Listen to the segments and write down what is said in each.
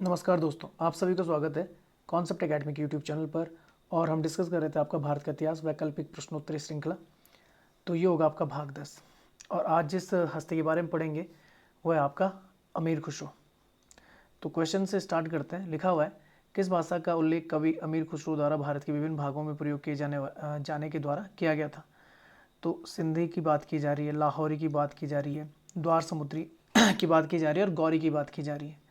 नमस्कार दोस्तों, आप सभी का स्वागत है कॉन्सेप्ट एकेडमी के यूट्यूब चैनल पर। और हम डिस्कस कर रहे थे आपका भारत का इतिहास वैकल्पिक प्रश्नोत्तरी श्रृंखला। तो ये होगा आपका भाग 10। और आज जिस हस्ती के बारे में पढ़ेंगे वो है आपका अमीर खुसरो। तो क्वेश्चन से स्टार्ट करते हैं। लिखा हुआ है, किस भाषा का उल्लेख कवि अमीर खुसरो द्वारा भारत के विभिन्न भागों में प्रयोग किए जाने के द्वारा किया गया था। तो सिंधी की बात की जा रही है, लाहौरी की बात की जा रही है, द्वार समुद्री की बात की जा रही है और गौरी की बात की जा रही है।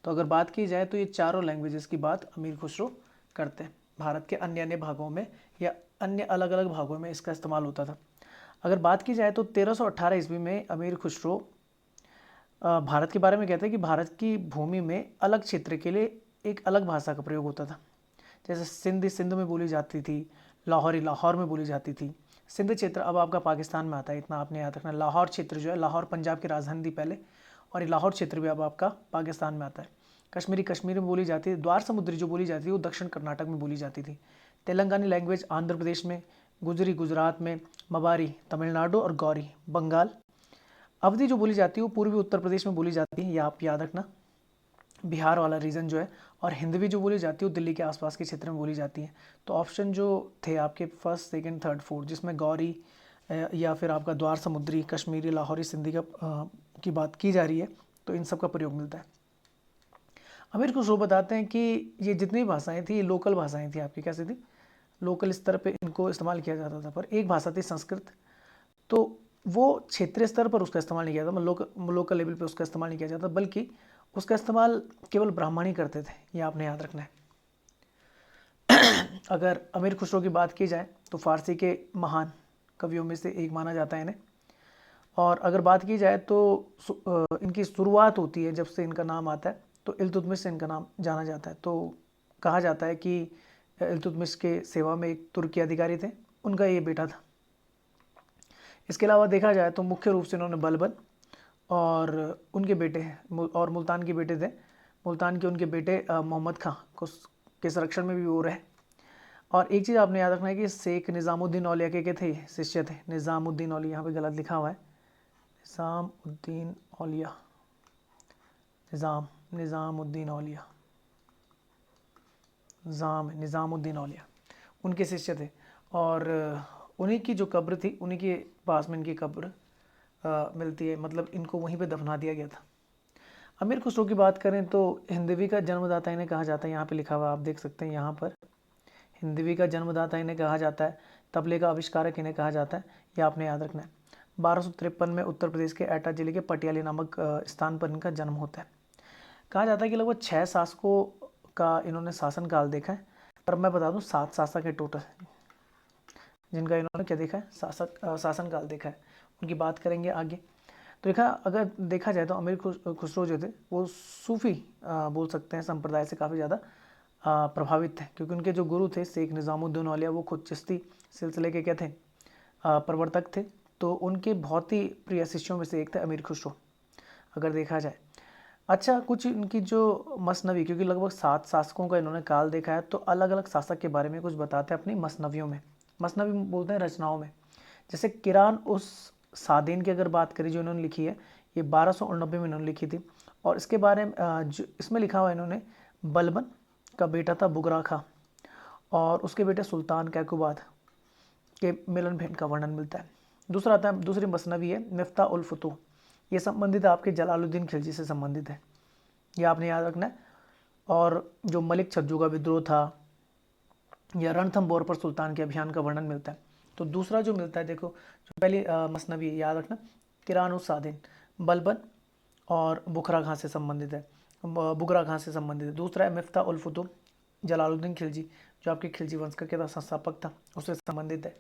तो अगर बात की जाए तो ये चारों लैंग्वेजेस की बात अमीर खुसरो करते हैं। भारत के अन्य अन्य भागों में या अन्य अलग अलग भागों में इसका इस्तेमाल होता था। अगर बात की जाए तो 1318 ईस्वी में अमीर खुसरो भारत के बारे में कहते हैं कि भारत की भूमि में अलग क्षेत्र के लिए एक अलग भाषा का प्रयोग होता था। जैसे सिंधी सिंध में बोली जाती थी, लाहौरी लाहौर में बोली जाती थी। सिंध क्षेत्र अब आपका पाकिस्तान में आता है, इतना आपने याद रखना। लाहौर क्षेत्र जो है, लाहौर पंजाब की राजधानी थी पहले, और ये लाहौर क्षेत्र भी अब आपका पाकिस्तान में आता है। कश्मीरी कश्मीर में बोली जाती है। द्वार समुद्री जो बोली जाती है वो दक्षिण कर्नाटक में बोली जाती थी। तेलंगानी लैंग्वेज आंध्र प्रदेश में, गुजरी गुजरात में, मबारी तमिलनाडु और गौरी बंगाल। अवधी जो बोली जाती है वो पूर्वी उत्तर प्रदेश में बोली जाती है, ये आप याद रखना, बिहार वाला रीजन जो है। और हिंदवी जो बोली जाती है वो दिल्ली के आसपास के क्षेत्र में बोली जाती है। तो ऑप्शन जो थे आपके फर्स्ट सेकंड थर्ड फोर्थ, जिसमें गौरी या फिर आपका द्वार समुद्री, कश्मीरी, लाहौरी, सिंधी की बात की जा रही है, तो इन सब का प्रयोग मिलता है। अमीर खुसरो बताते हैं कि ये जितनी भाषाएं थी ये लोकल भाषाएं थी आपकी। कैसे थी? लोकल स्तर पे इनको इस्तेमाल किया जाता था। पर एक भाषा थी संस्कृत, तो वो क्षेत्रीय स्तर पर उसका इस्तेमाल नहीं किया जाता, लोकल लेवल पे उसका इस्तेमाल नहीं किया जाता, बल्कि उसका इस्तेमाल केवल ब्राह्मण ही करते थे। ये आपने याद रखना है। अगर अमीर खुसरो की बात की जाए तो फारसी के महान कवियों में से एक माना जाता है इन्हें। और अगर बात की जाए तो इनकी शुरुआत होती है जब से इनका नाम आता है तो इल्तुतमिश से इनका नाम जाना जाता है। तो कहा जाता है कि इल्तुतमिश के सेवा में एक तुर्की अधिकारी थे, उनका ये बेटा था। इसके अलावा देखा जाए तो मुख्य रूप से इन्होंने बलबन और उनके बेटे और मुल्तान के बेटे थे, मुल्तान के उनके बेटे मोहम्मद खां को के संरक्षण में भी वो रहे। और एक चीज़ आपने याद रखना है कि शेख निज़ामुद्दीन औलिया के थे, शिष्य थे। निज़ामुद्दीन औलिया, यहाँ पे गलत लिखा हुआ है, निज़ामुद्दीन औलिया, निज़ामुद्दीन औलिया, निज़ामुद्दीन औलिया उनके शिष्य थे। और उन्हीं की जो कब्र थी, उन्हीं के पास में इनकी कब्र मिलती है, मतलब इनको वहीं पे दफना दिया गया था। अमीर खुसरो की बात करें तो हिंदवी का जन्मदाता इन्हें कहा जाता है। यहाँ पे लिखा हुआ आप देख सकते हैं, यहाँ पर हिंदवी का जन्मदाता इन्हें कहा जाता है, तबले का आविष्कारक इन्हें कहा जाता है। ये आपने याद रखना है। 1253 में उत्तर प्रदेश के एटा जिले के पटियाली नामक स्थान पर इनका जन्म होता है। कहा जाता है कि लगभग 6 शासकों का इन्होंने शासनकाल देखा है। पर मैं बता दूं 7 शासक है टोटल जिनका इन्होंने क्या देखा है, शासनकाल देखा है। उनकी बात करेंगे आगे। तो अगर देखा जाए तो अमीर खुसरो जो थे वो सूफ़ी बोल सकते हैं संप्रदाय से काफ़ी ज़्यादा प्रभावित थे, क्योंकि उनके जो गुरु थे शेख निज़ामुद्दीन औलिया, वो खुद चिश्ती सिलसिले के क्या थे, प्रवर्तक थे। तो उनके बहुत ही प्रिय शिष्यों में से एक थे अमीर खुसरो, अगर देखा जाए। अच्छा, कुछ इनकी जो मसनवी, क्योंकि लगभग 7 शासकों का इन्होंने काल देखा है, तो अलग अलग शासक के बारे में कुछ बताते हैं अपनी मसनवियों में। मसनवी बोलते हैं रचनाओं में। जैसे किरान उस सादीन की अगर बात करें जो इन्होंने लिखी है, ये 1289 में इन्होंने लिखी थी। और इसके बारे में जो इसमें लिखा हुआ इन्होंने, बलबन का बेटा था बुगरा खां और उसके बेटे सुल्तान कैकुबाद के मिलन भेंट का वर्णन मिलता है। दूसरा आता है, दूसरी मसनवी है मिफ्ता उल फुतूह। ये संबंधित है आपके जलालुद्दीन खिलजी से संबंधित है, ये आपने याद रखना है। और जो मलिक छज्जू का विद्रोह था या रणथंबोर पर सुल्तान के अभियान का वर्णन मिलता है। तो दूसरा जो मिलता है, देखो जो पहली मसनवी याद रखना, किरान सादिन, बलबन और बुखरा खां से संबंधित है, बुगरा खां से संबंधित है। दूसरा है मिफ्ता उल फुतूह, जलालुद्दीन खिलजी जो आपके खिलजी वंश का क्या संस्थापक था, उससे संबंधित है।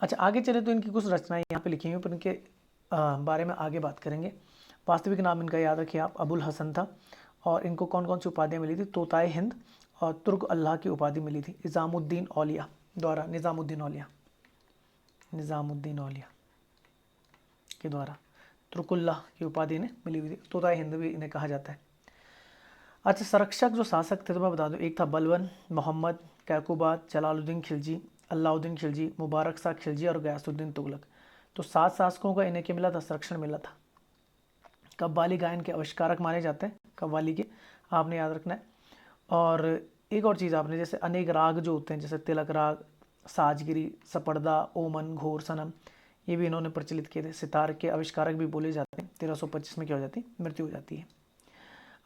अच्छा, आगे चले तो इनकी कुछ रचनाएं यहाँ पे लिखी हुई, पर इनके बारे में आगे बात करेंगे। वास्तविक नाम इनका याद रखिए आप, अबुल हसन था। और इनको कौन कौन सी उपाधियाँ मिली थी? तोताए हिंद और तुर्क अल्लाह की उपाधि मिली थी निज़ामुद्दीन औलिया द्वारा। निज़ामुद्दीन औलिया के द्वारा तुर्कुल्लाह की उपाधि इन्हें मिली हुई थी। तोताए हिंद भी इन्हें कहा जाता है। अच्छा, संरक्षक जो शासक थे तो मैं बता दूं, एक था बलबन, मोहम्मद, कैकुबाद, जलालुद्दीन खिलजी, अलाउद्दीन खिलजी, मुबारक शाह खिलजी और गयासुद्दीन तुगलक। तो 7 शासकों का इन्हें क्या मिला था? संरक्षण मिला था। कव्वाली गायन के आविष्कारक माने जाते हैं, कव्वाली के, आपने याद रखना है। और एक और चीज़ आपने, जैसे अनेक राग जो होते हैं, जैसे तिलक राग, साजगिरी, सपरदा, ओमन, घोर, सनम, ये भी इन्होंने प्रचलित किए थे। सितार के आविष्कारक भी बोले जाते हैं। 1325 में क्या हो जाती है, मृत्यु हो जाती है।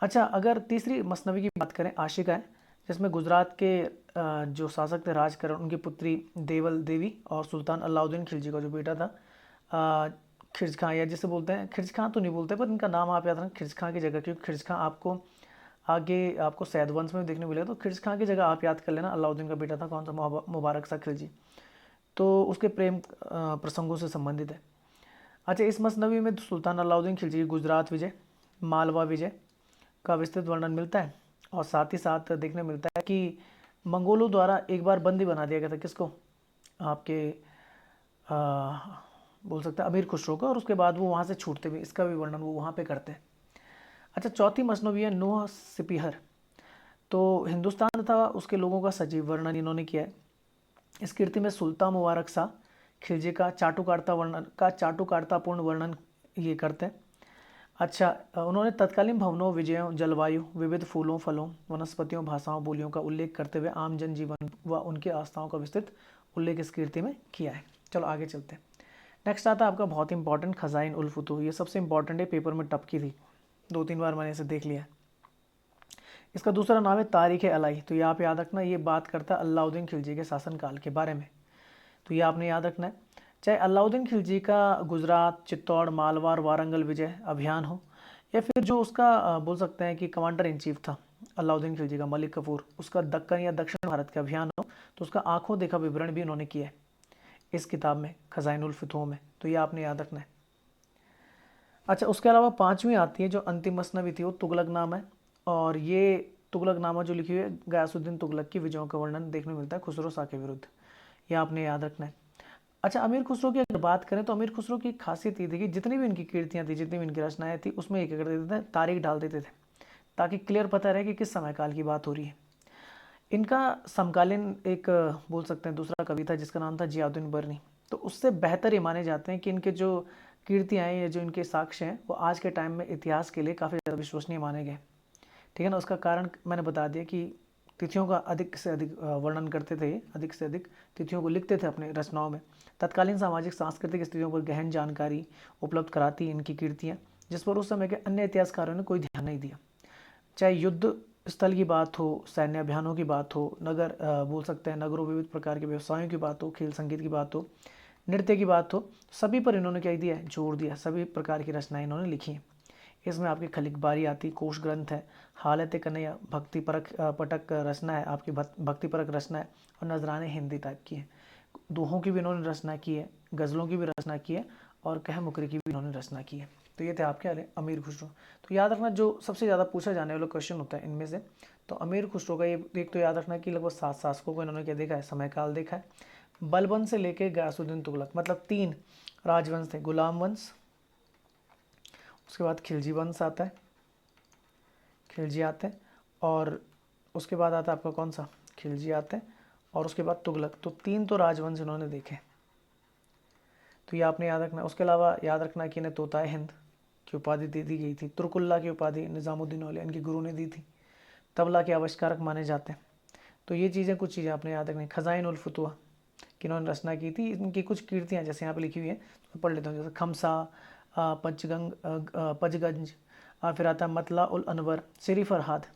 अच्छा, अगर तीसरी मसनवी की बात करें, आशिका है, जिसमें गुजरात के जो शासक थे राजकरण, उनकी पुत्री देवल देवी और सुल्तान अलाउद्दीन खिलजी का जो बेटा था खिर्ज खां, या जिसे बोलते हैं, खिर्ज खां तो नहीं बोलते, पर इनका नाम आप याद रखें खिर्ज खां की जगह, क्योंकि खिर्ज खां आपको आगे आपको सैद वंश में देखने को मिलेगा। तो खिर्ज खां की जगह आप याद कर लेना अलाउद्दीन का बेटा था कौन सा, मुबारक सा खिलजी। तो उसके प्रेम प्रसंगों से संबंधित है। अच्छा, इस मसनवी में सुल्तान अलाउद्दीन खिलजी की गुजरात विजय, मालवा विजय का विस्तृत वर्णन मिलता है। और साथ ही साथ देखने मिलता है कि मंगोलों द्वारा एक बार बंदी बना दिया गया था, किसको, आपके बोल सकते हैं अमीर खुसरो को, और उसके बाद वो वहाँ से छूटते हुए, इसका भी वर्णन वो वहाँ पे करते हैं। अच्छा, चौथी मसनवी है नूह सिपिहर। तो हिंदुस्तान तथा उसके लोगों का सजीव वर्णन इन्होंने किया है। इस कृति में सुल्तान मुबारक शाह खिलजी का चाटुकारितापूर्ण वर्णन ये करते हैं। अच्छा, उन्होंने तत्कालीन भवनों, विजयों, जलवायु, विविध फूलों, फलों, वनस्पतियों, भाषाओं, बोलियों का उल्लेख करते हुए आम जनजीवन व उनके आस्थाओं का विस्तृत उल्लेख इस कीर्ति में किया है। चलो आगे चलते हैं। नेक्स्ट आता है आपका बहुत इंपॉर्टेंट खजाइन उल फुतूह। ये सबसे इंपॉर्टेंट है, पेपर में टपकी थी, 2-3 बार मैंने इसे देख लिया। इसका दूसरा नाम है तारीख अलाई। तो ये आप याद रखना, ये बात करता है अलाउद्दीन खिलजी के शासनकाल के बारे में। तो ये आपने याद रखना है। चाहे अलाउद्दीन खिलजी का गुजरात, चित्तौड़, मालवा, वारंगल विजय अभियान हो, या फिर जो उसका बोल सकते हैं कि कमांडर इन चीफ था अलाउद्दीन खिलजी का, मलिक कफूर, उसका दक्कन या दक्षिण भारत का अभियान हो, तो उसका आंखों देखा विवरण भी उन्होंने किया है इस किताब में, खजाइन उल फुतूह में। तो ये आपने याद रखना है। अच्छा, उसके अलावा पांचवी आती है जो अंतिम मसनवी थी, वो तुगलकनामा है। और ये तुगलकनामा जो लिखी हुई है, गयासुद्दीन तुगलक की विजयों का वर्णन देखने को मिलता है खुसरो शाह के विरुद्ध। ये आपने याद रखना है। अच्छा, अमीर खुसरो की अगर बात करें तो अमीर खुसरो की खासियत ये थी कि जितनी भी इनकी कीर्तियाँ थी, जितनी भी इनकी रचनाएं थी, उसमें ये क्या कर देते थे, तारीख डाल देते थे, ताकि क्लियर पता रहे कि किस समय काल की बात हो रही है। इनका समकालीन एक बोल सकते हैं दूसरा कवि था जिसका नाम था जियाउद्दीन बर्नी। तो उससे बेहतर ये माने जाते हैं कि इनके जो कीर्तियाँ हैं या जो इनके साक्ष्य हैं, वो आज के टाइम में इतिहास के लिए काफ़ी ज़्यादा विश्वसनीय माने गए। ठीक है ना। उसका कारण मैंने बता दिया कि तिथियों का अधिक से अधिक वर्णन करते थे, अधिक से अधिक तिथियों को लिखते थे अपने रचनाओं में। तत्कालीन सामाजिक सांस्कृतिक स्थितियों पर गहन जानकारी उपलब्ध कराती इनकी कीर्तियाँ, जिस पर उस समय के अन्य इतिहासकारों ने कोई ध्यान नहीं दिया। चाहे युद्ध स्थल की बात हो, सैन्य अभियानों की बात हो, नगर बोल सकते हैं नगरों, विविध प्रकार के व्यवसायों की बात हो, खेल संगीत की बात हो, नृत्य की बात हो, सभी पर इन्होंने क्या दिया है, जोर दिया। सभी प्रकार की रचनाएं इन्होंने लिखी हैं। इसमें आपकी खलिकबारी आती, कोश ग्रंथ है, हालत कन्हैया भक्ति परक पटक रचना है, आपकी भक्ति परक रचना है, और नजराने हिंदी टाइप की है। दोहों की भी इन्होंने रचना की है, गज़लों की भी रचना की है, और कह मुकरी की भी इन्होंने रचना की है। तो ये थे आपके अमीर खुसरो। तो याद रखना, जो सबसे ज़्यादा पूछा जाने वाला क्वेश्चन होता है इनमें से, तो अमीर खुसरो का ये एक तो याद रखना कि लगभग 7 शासकों को इन्होंने क्या देखा है, समय काल देखा है। बलबन से लेके गयासुद्दीन तुगलक, मतलब 3 राजवंश थे, गुलाम वंश, उसके बाद खिलजी वंश आता है, खिलजी आते हैं, और उसके बाद आता है आपका कौन सा, खिलजी आते हैं, और उसके बाद तुगलक। तो 3 तो राजवंश इन्होंने देखे। तो ये आपने याद रखना। उसके अलावा याद रखना कि इन्हें तोताए हिंद की उपाधि दे दी गई थी। तुर्कुल्ला की उपाधि निज़ामुद्दीन औलिया इनके गुरु ने दी थी। तबला के आविष्कारक माने जाते हैं। तो ये चीज़ें, कुछ चीज़ें आपने याद रखनी। खजाइन उल फुतूह कि इन्होंने रचना की थी, इनकी कुछ कीर्तियाँ जैसे यहाँ पे लिखी हुई हैं, तो पढ़ लेता हूँ। जैसे खमसा, पचगंज, फिर आता है मतला उल अनवर, सिरी फरहाद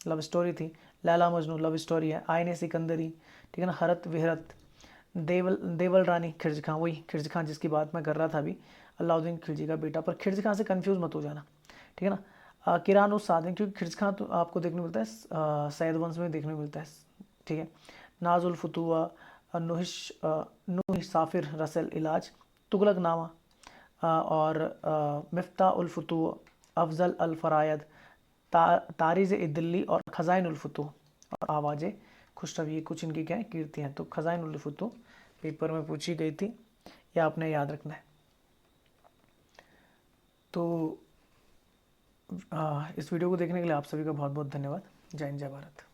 लव स्टोरी थी, लैला मजनू लव स्टोरी है, आयने सिकंदरी, ठीक है ना, हरत विहरत, देवल रानी, खिर्ज खां, वही खिर्ज खां जिसकी बात मैं कर रहा था अभी, अलाउद्दीन खिलजी का बेटा, पर खिर्ज खां से कंफ्यूज मत हो जाना, ठीक है ना। किरान उस सादिन, क्योंकि खिर्ज खां तो आपको देखने मिलता है सैद वंश में देखने मिलता है, ठीक है। नाजुल फुतुआ, नुह साफिर रसल इलाज, तुगलक नामा, और मिफ्ता उल फुतूह, अफजल अल फरायद, तारीज़ दिल्ली, और खजाइन उल फुतूह, और आवाज़ खुशरव। ये कुछ इनकी क्या है, कीर्ति हैं। तो खजाइन उल फुतूह पेपर में पूछी गई थी, या आपने याद रखना है। तो इस वीडियो को देखने के लिए आप सभी का बहुत बहुत धन्यवाद। जय हिंद, जय भारत।